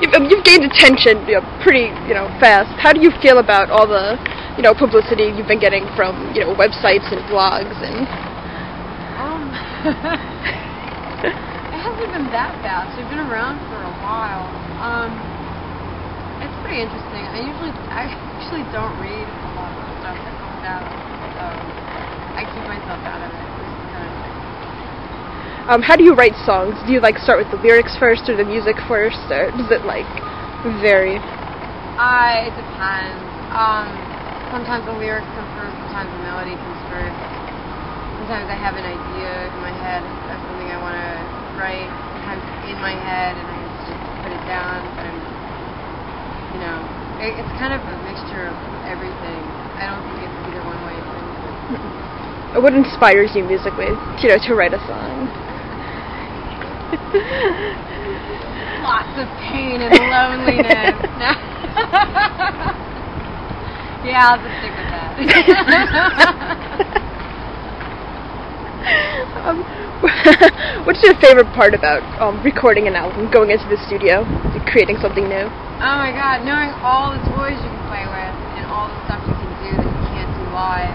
you've gained attention, pretty, fast. How do you feel about all the, publicity you've been getting from, websites and blogs and? It hasn't been that fast. We've been around for a while. It's pretty interesting. I actually don't read a lot of the stuff that comes out, so I keep myself out of it. How do you write songs? Do you start with the lyrics first or the music first, or does it vary? It depends. Sometimes the lyrics come first, sometimes the melody comes first. Sometimes I have an idea in my head of something I want to write. Sometimes it's in my head and I just put it down. But it's kind of a mixture of everything. I don't think it's either one way or anything. What inspires you musically, to write a song? Lots of pain and loneliness. Yeah, I'll just stick with that. What's your favorite part about recording an album, going into the studio, creating something new? Oh my God, knowing all the toys you can play with and all the stuff you can do that you can't do live.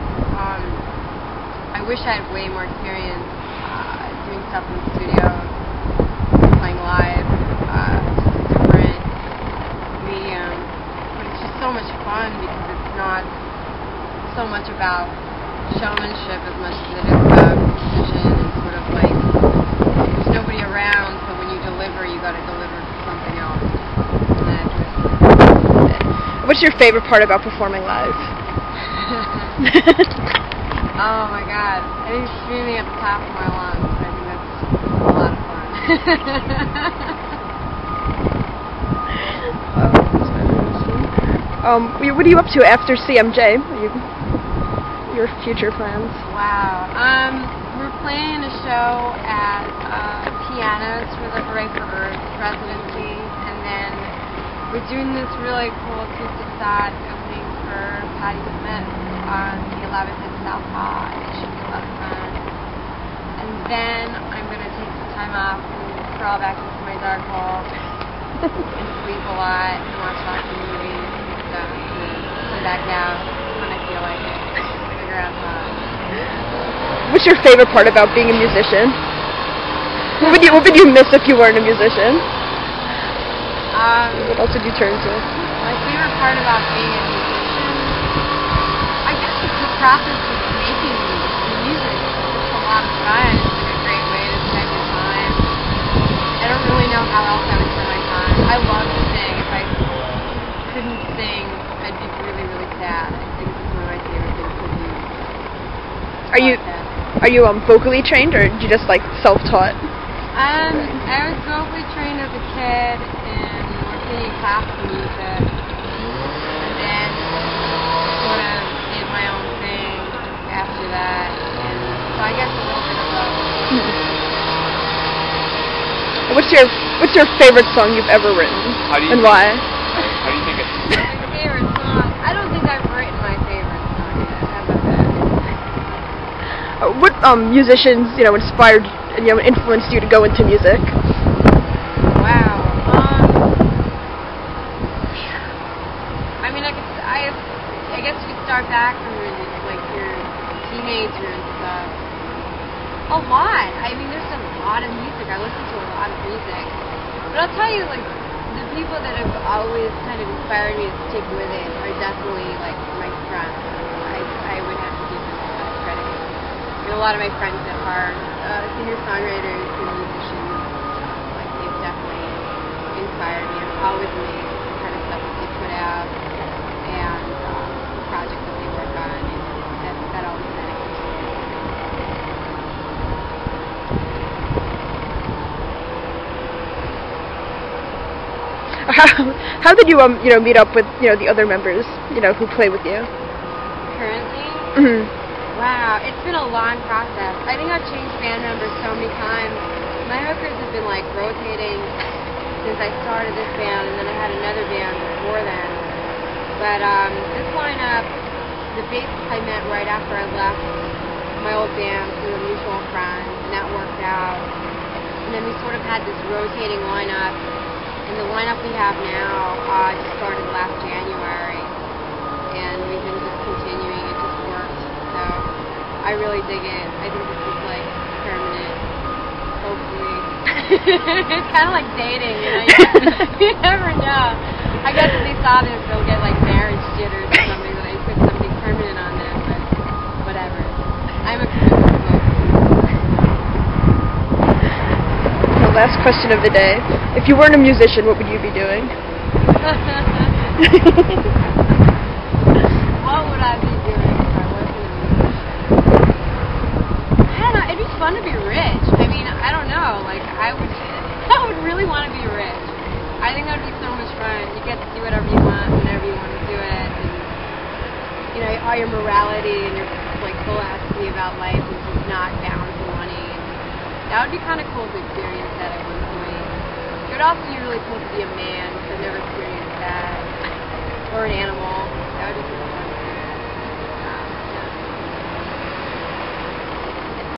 I wish I had way more experience doing stuff in the studio, playing live. It's just a different medium, but it's just so much fun because it's not so much about showmanship as much as it is about precision and sort of there's nobody around, so when you deliver, you got to deliver something else. What's your favorite part about performing live? Oh my God, I think screaming at the top of my lungs. I think that's a lot of fun. What are you up to after CMJ? Your future plans? Wow. We're playing a show at Pianos for the Hooray for Earth residency, and then we're doing this really cool acoustic set opening for Patti Smith on the 11th at South High. It should be a lot of fun. And then I'm going to take some time off and crawl back into my dark hole and sleep a lot and watch lots of movies and stuff, and then come back out when I feel like it. Figure out fun. What's your favorite part about being a musician? What would you miss if you weren't a musician? What else would you turn to? My favorite part about being a musician, I guess it's the process of making music. It's a lot of fun. It's a great way to spend your time. I don't really know how else I would spend my time. I love to sing. If I couldn't sing, I'd be really, really sad. I think it's one of my favorite things to do. Are you vocally trained, or did you just self-taught? I was vocally trained as a kid and working in classical music, and then sort of did my own thing after that, and so I guess a little bit of both. What's your favorite song you've ever written, and why? How do you think it's? My favorite song? I don't think I've written my favorite song yet. How about that? What musicians inspired and influenced you to go into music? Wow. I guess you start back from your teenager and stuff. A lot. I mean, there's a lot of music. I listen to a lot of music. But I'll tell you, the people that have always kind of inspired me to stick with it are definitely my friends. I would have to give them a lot of credit. A lot of my friends that are singer-songwriters and musicians, they've definitely inspired me. I'm always amazed at the kind of stuff that they put out and the projects that they work on, and that always kind of keeps me. How did you meet up with the other members who play with you? Currently? Mm-hmm. Wow, it's been a long process. I think I've changed band members so many times. My hookers have been rotating since I started this band, and then I had another band before then. But this lineup, the bassist I met right after I left my old band through a mutual friend, and that worked out. And then we sort of had this rotating lineup And the lineup we have now just started last January, and we've been just continuing. It just worked. So I really dig it. I think this is like permanent, hopefully. It's kind of like dating, you know? You never know. I guess if they saw this, they'll get like marriage jitters or something, that I put something permanent on them, but whatever. I'm a commitment. So last question of the day. If you weren't a musician, what would you be doing? What would I be doing if I wasn't a musician? I don't know. It'd be fun to be rich. I mean, I don't know. Like, I would really want to be rich. I think that would be so much fun. You get to do whatever you want, whenever you want to do it, and you know, all your morality and your like philosophy about life is just not bound to money. That would be kind of cool to experience that at one point. It would also be really cool to be a man, because I've never experienced that, or an animal. That would be cool.